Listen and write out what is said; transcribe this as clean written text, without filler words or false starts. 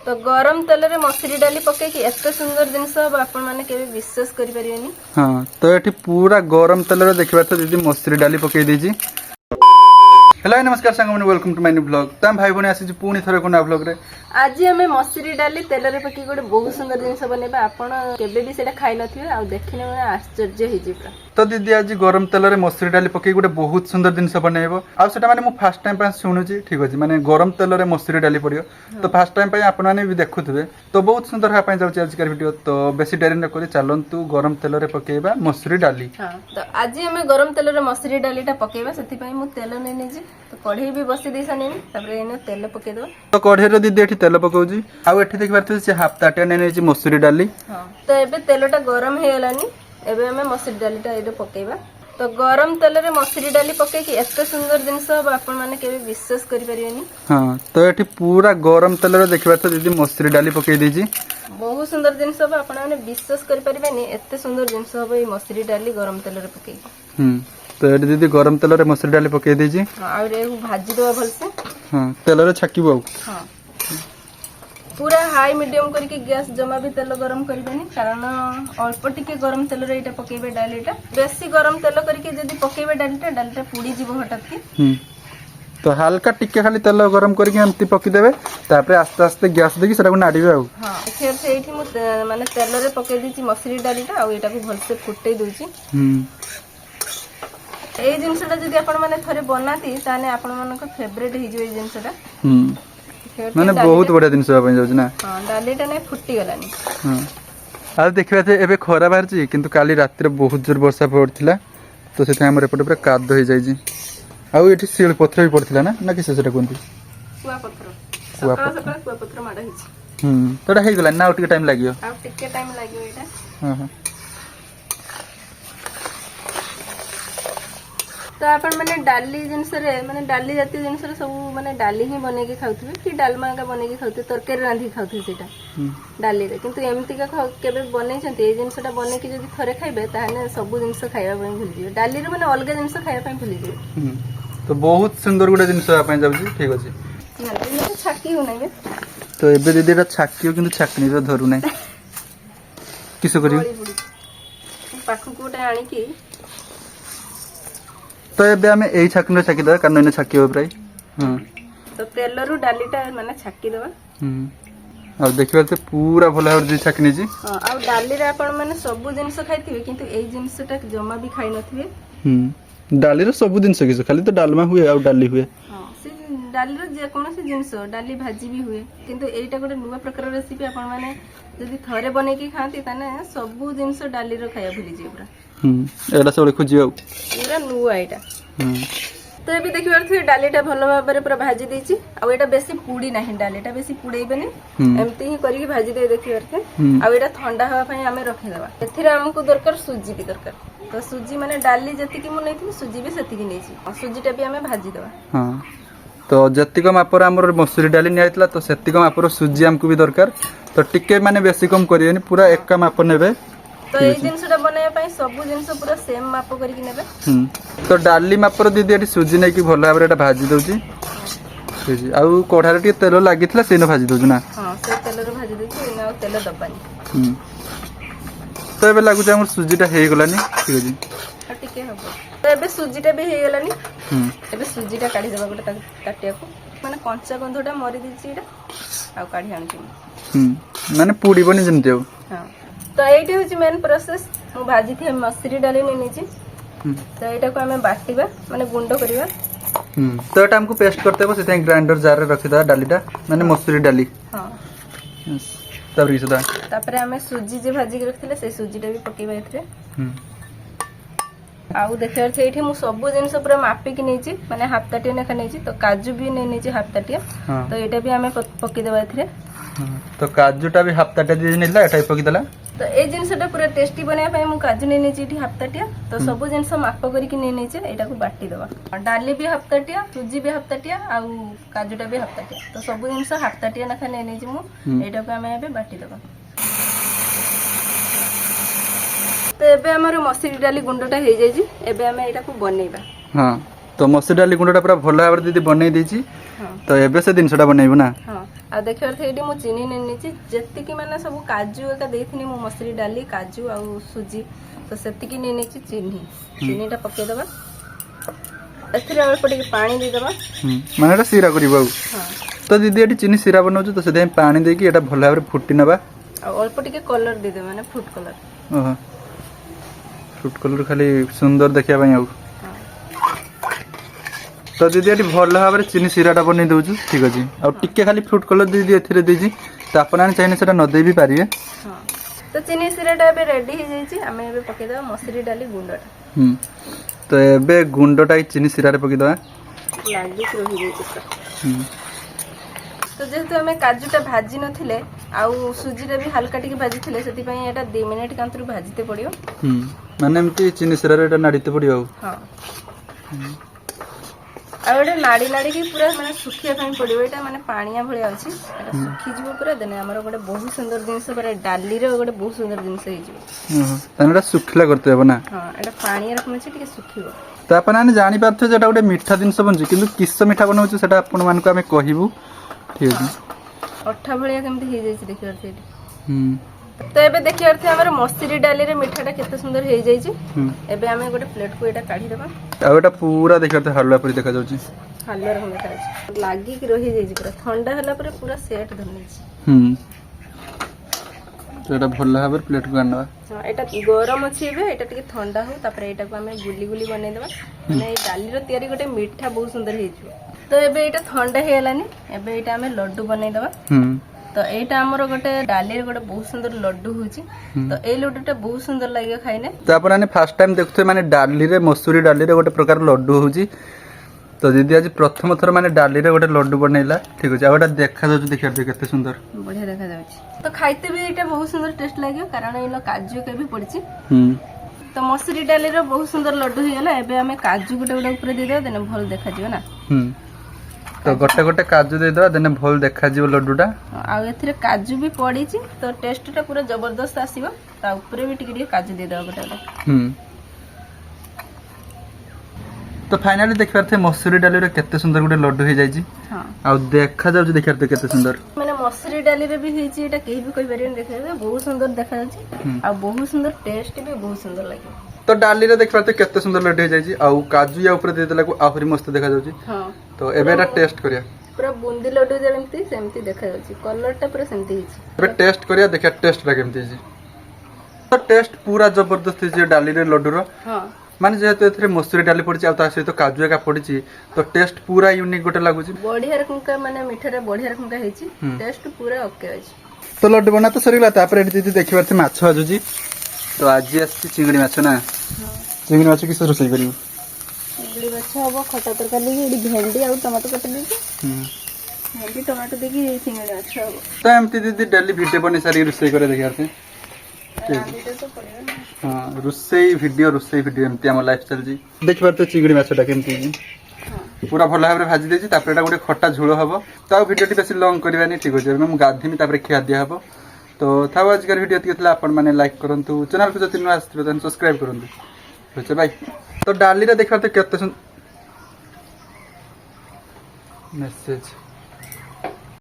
तो गरम तेल रे मसूरी डाली पके कि एते सुंदर जिंस हम आपण माने केबे विश्वास करि परिबेनी। हाँ तो ये पूरा गरम तेल रे देखिबा तो दीदी मसूरी डाली पके दीजी। हेलो नमस्कार सांगमने welcome to my new blog. तम भाई बने आसी पुणी थरे कोना ब्लॉग रे आज हमें मसूरी डाली तेल रे पके गोटे बहुत सुंदर जिंस बनेबा। आपण केबे भी सेटा खाइ नथिबे आ देखिने में आश्चर्य हे जिबा। तो दीदी आज गरम तेल रे मसूरी डाली पके गोटे बहुत सुंदर जिंस बनैबो। आ सेटा माने मु फर्स्ट टाइम पे सुनुची ठीक अछि माने गरम तेल रे मसूरी डाली पड़ियो। तो फर्स्ट टाइम पे आपण माने भी देखुथबे तो बहुत सुंदर हा पय जाउची आज कर वीडियो। तो बेसी देरी न करी चलंतु गरम तेल रे पकेबा मसूरी डाली। हां तो आज हमें गरम तेल रे मसूरी डालीटा पकेबा सेति पय मु तेल नै नेजी तो कढ़ई भी बसी दै सनी तबरे एने तेल पके दो। तो कढ़ई रे दीदी एठी तेल पकाउची आ एठी देखि पारथि से हाफ ताटिया नै नेची मसूरी डाली। हां तो एबे तेलटा गरम हे गलानी एबे हमें मसूरी डालीटा एडे पकेबा। तो गरम तेल रे मसूरी डाली पके कि एते सुंदर जिंस हम आपण माने केबे विश्वास करि परिबेनी। हां तो एठी पूरा गरम तेल रे देखि पारथि दीदी मसूरी डाली पके दीजी। बहुत सुंदर जिंस हम आपण माने विश्वास करि परिबेनी एते सुंदर जिंस हम ए मसूरी डाली गरम तेल रे पके। तो एठी दीदी गरम तेल रे मसूरी डाली पके दीजी। हां और ए भाजी दो भल से। हां तेल रे छकीबो। हां पूरा हाई मीडियम करके गैस जमा भी तेल गरम करबेनी कारण अल्प टिके गरम तेल रे एटा पकेबे डालीटा। बेसी गरम तेल करके जदी पकेबे डालीटा पुड़ी जीव हटात की। तो हल्का टिके खाली तेल गरम करके एमती पकी देबे तापर आस्ते आस्ते गैस देकी सेटा को नाडीबे आ। हां फिर से एठी मु माने तेल रे पके दीची मसूरी डालीटा आ एटा को भल से फुटै दोची। ए जिंसटा जदी आपण माने थरे बनाती ताने आपण मानको फेवरेट हि जो ए जिंसटा। माने बहुत बढ़िया जिंस होबा जाउछ ना। हां डालीटा नै फुटी गलानी। हां आ देखिबा जे एबे खरा बाहरची किंतु काली रात रे बहुत जोर वर्षा पड़थिला तो सेथे हमर एपटे पूरा काद होई जाई छी। आ एठी सील पत्थर भी पड़थिला ना कि सेटा कोनती कुआ पत्थर सकाळ कुआ पत्थर माडा हिची। तोडा हे गला ना उठी टाइम लागियो। आ टिके टाइम लागियो एटा। हां तो आपण माने डाली जिंस रे माने डाली जाती जिंस रे सब माने डाली ही बने के खाउथबे कि डालमा का बने के खाउथे तरकारी रांधी खाउथे सेटा डाली रे किंतु एमती का केबे बनै छथि ए जिंसटा बने के जदी थरे खाइबे ताने सब जिंस खाइबा पय भूल जिवे। डाली रे माने अलग जिंस खाइबा पय भूल जिवे। तो बहुत सुंदर गुडा जिंस होबा पय जाउची ठीक अछि ना तो छाकी हो नै तो एबे दीदी रा छाकियो किंतु छाकनी रो धरु नै किसो करियो पाखु कोटा आनी की। तो एबे हमें एई छाकनी छाकी दबा कारण इने छाकी हो प्राय। तो तेल रु डालीटा माने छाकी दबा। और देखिबा ते पूरा भला हो जी छाकनी जी। हां आ डाली रे आपण माने सब जिंस खाइथिबे किंतु एई जिंसटा जमा भी खाइ नथिबे। डाली रो सब जिंस किस खाली तो डालमा हुए और डाली हुए। हां से डाली रो जे कोनो से जिंस डाली भाजी भी हुए किंतु एईटा गोटे नुवा प्रकार रेसिपी आपण माने जदी थरे बने के खांती ताने सब जिंस डाली रो खाया भूली जे पूरा। एडा सब खोजियो पूरा नुवा एटा। तो एबे देखिबार थे डालीटा भलो भाबरे पूरा भाजी देछि आ एटा बेसी पुडी नाही डालीटा बेसी पुडेइबेनी एमती ही करिके भाजी दे देखिबार थे आ एटा ठंडा हवा पई हमें रखे देबा। एथिरे हमको दरकार सुजी भी दरकार तो सुजी माने डाली जति कि मु नैथि सुजी भी सेति कि नेछि आ सुजीटा भी हमें भाजी देबा। हां तो जति कम मापर हमर मसूरी डाली नि आइतला तो सेति कम मापर सुजी हमको भी दरकार तो टिके माने बेसी कम करियनि पूरा एक माप नेबे। तो ए जिंसटा बनाया पई सब जिंस पूरा सेम माप करके नेबे। तो डाली मापर दीदी एटी सुजी नै कि भलो भाबरे एटा भाजी दोची ठीक आ कोढा रे तेल लागितला सेनो भाजी दोजु ना। हां से तेल रे भाजी देछि ना तेल दबानी। तो एबे लागु जे हमर सुजीटा हे गलानी ठीक अछि आ टिके हबो तो एबे सुजीटा भी हे गलानी। एबे सुजीटा काढी देबा गोटे ताटिया को माने कंचा गंधटा मरि दिछि एटा आ काढी आनछि माने पुडी बनी जमते हो। हां तो एइटे होची मेन प्रोसेस मु भाजी थी मसूरी डाली नै नेछि तो एटा को हमें बाटीबा माने गुंडो करिबा। तो एटा हमको पेस्ट करते हो सेते ग्राइंडर जार रे रखि दा डालीटा माने मसूरी डाली। हां तब रिसदा तापरे हमें सुजी जे भाजी के रखथिले से सुजीटा भी पकेबा एथरे। आउ देखिबार थे एठी मु सब जिंस पूरा मापी कि नेछि माने हाफ ताटिया नेखा नेछि तो काजू भी नै नेछि हाफ ताटिया तो एटा भी हमें पके देबा एथरे। तो काजूटा भी हाफ ताटिया दे नेला एटा पकी देला तो ए जिनसटा पूरा टेस्टी बने पय मु काजू नै नेछि एठी हाफ ताटिया तो सब जिंस माप करिक नै नेछि एटा को बाटी देबा। डाली भी हाफ ताटिया सुजी भी हाफ ताटिया आ काजूटा भी हाफ ताटिया तो सब जिंस हाफ ताटिया नखा नै नेछि मु एटा को हमें एबे बाटी देबा। तो एबे हमर मसूरी डाली गुंडटा हे जाय जी एबे हमें एटा को बनेबा। हां तो मसूरी डाली गुंडटा पूरा भलो भाबरे दीदी बनै दैछि तो एबे से दिनसटा बनैबो ना। हां आ देखिबार थे एटी मु चीनी नेनिची जेतिकी माने सब काजू एका देथिनी मु मसरी डाली काजू आ सुजी तो सेतिकी नेनिची चीनीटा पके दबा एथिरे अल्प टिके पानी दे दबा माने एटा सीरा करबा हां तो दीदी एटी चीनी सीरा बनाउछु तो सेदे पानी देकी एटा भल भाबरे फुटी नबा आ अल्प टिके कलर दे दे माने फ्रूट कलर ओह फ्रूट कलर खाली सुंदर देखिया पई आउ तो दीदी एटी भल भाबरे चीनी सीराटा बनै दउछु ठीक अछि आ टिके खाली फ्रूट कलर दीदी एथिरे देजी तो आपन चाइने सेटा न देबी पारिए हां तो चीनी सीराटा एबे रेडी हो जाईची हमें एबे पके दबा मसरी डाली गुंडटा तो एबे गुंडटा चीनी सीरा रे पके दबा लागी रही जाईची तो जेहेतु हमें काजूटा भाजी नथिले आउ सुजीरे भी हल्का टिके भाजी थिले सेति पई एटा 2 मिनिट कांतरु भाजीते पड़ियो माने एमती चीनी सीरा रे एटा नाडीते पड़ियो हां आ एटा नाडी नाडी की पूरा माने सुखिया पई पड़ियो एटा माने पानिया भलिया अछि एटा सुखी जीवो पूरा देने हमर गोटे बहुत सुंदर जिंस पर डाली रे गोटे बहुत सुंदर जिंस हे जीवो तनेटा सुखला करते हो ना हां एटा पानी रखमे छै टिके सुखिबो तो आपण आने जानि पारथो जेटा गोटे मीठा जिंस बनछि किंतु किस मीठा बनाउछु सेटा आपण मान को हमें कहिबु ठीक अछि अठा भलिया केमति हे जाय छै देखियर छै तो एबे देखियर थे हमर मसरी डाली रे मिठाटा केते सुंदर हे जाय छै एबे हमें गोटे प्लेट को एटा काढी देबा आ एटा पूरा देखियर थे हलवा परि देखा जाउछि हलवा रे मिठा छै लागी कि रहि जाय छै पूरा ठंडा हला पर पूरा सेट धरने छै तो एटा भल भाबरे प्लेट को आनबा हां एटा गरम अछि एबे एटा टिके ठंडा हो तापर एटा को हमें गुली गुली बनै देबा नै डाली रो तयारी गोटे मिठा बहुत सुंदर हे छै तो एबे एटा ठंडा हे हलानी एबे एटा हमें लड्डू बनै देबा तो एटा हमर गोटे डाली रे गोटे बहुत सुंदर लड्डू होची तो ए लड्डूटा बहुत सुंदर लागे खाइने तो आपण फर्स्ट टाइम देखथे माने डाली रे मसूरी डाली रे गोटे प्रकार लड्डू होची तो दीदी आज प्रथम थर माने डाली रे गोटे लड्डू बनैला ठीक अछि आबेटा देखा जाउछ देखिया केते सुंदर बढ़िया देखा जाउछ तो खाइते भी एटा बहुत सुंदर टेस्ट लागियो कारण एनो काजू के भी पड़छि तो मसूरी डाली रे बहुत सुंदर लड्डू हो गेला एबे हमें काजू गोटे गोटे ऊपर दे दे देने भल देखा जियो ना तो गोटे गोटे काजू दे दवा देने भल देखा जियो लड्डूटा आ एथिरे काजू भी पड़ी छी तो टेस्टटा पूरा जबरदस्त आसीबो ता ऊपर भी टिके टिके काजू दे दवा गोटे गोटे तो फाइनली देखबार थे मसूरी डाली रे केते सुंदर गोटे लड्डू हे जाईची हां आ देखा जाउछ देखबार थे केते सुंदर माने मसूरी डाली रे भी हेची एटा केही भी कोइ परियन देखा बहुत सुंदर देखा जाउची आ बहुत सुंदर टेस्ट भी बहुत सुंदर लागे तो डाली रे देखबार थे केते सुंदर लड्डू हे जाईची आ काजू या ऊपर दे देला को आहुरी मस्त देखा जाउची हां तो एबे एटा टेस्ट करिया पूरा बुंदी लड्डू जेमती सेमती देखा जाउची कलरटा पूरा सेमती हेची एबे टेस्ट करिया देखिया टेस्ट रा केमती छी तो टेस्ट पूरा जबरदस्त छी डाली रे लड्डू रो हां माने जेहेतु एथरे मसूरी डाली पड़ी आ ता सहित काजू एका पड़ी तो टेस्ट पूरा यूनिक गोटे लागुची बढ़िया रकम का माने मिठारे बढ़िया रकम का हेची टेस्ट पूरा ओके अछि तो लड्डू बना तो सरीला तापर एडी दीदी देखिबार थे माछ आजुजी तो आज आसी चिंगड़ी माछ ना चिंगड़ी माछ किस रोसई करियो चिंगड़ी माछ हबो खटा तरकारी एडी भेंडी आ टमाटो काट देकी भेंडी टमाटो देकी चिंगड़ी माछ हबो तो एमती दीदी डेली वीडियो बने सारी रोसई करे देखिबार थे रांधीते तो पड़ेगा ना हां रोसई वीडियो एमती हम लाइफ चल जी देखबार तो चिंगड़ी माछटा केमती जी पूरा भल भाबरे भाजी देछि तापर एटा गोटे खट्टा झोल हबो तो वीडियो टी बेसी लॉन्ग करबानी ठीक हो हम गाधीमी तापर खिया दिया हबो तो थाव आज कर वीडियो तिकला आपण माने लाइक करंतु चैनल को जति न आस्थिबे तन सब्सक्राइब करंतु होचे बाय तो डाली रे देखबार तो केते सुन मेसेज